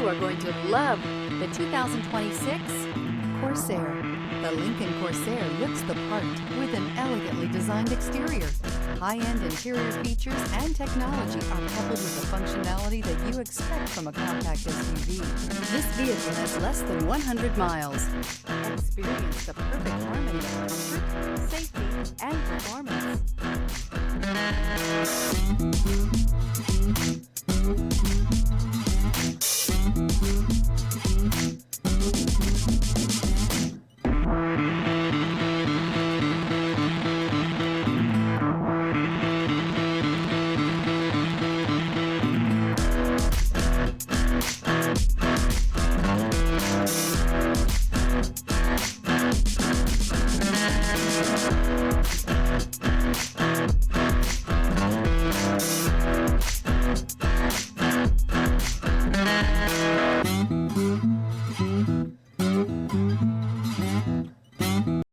You are going to love the 2026 Corsair. The Lincoln Corsair looks the part with an elegantly designed exterior. High-end interior features and technology are coupled with the functionality that you expect from a compact SUV. This vehicle has less than 100 miles. Experience the perfect harmony of comfort, safety, and performance.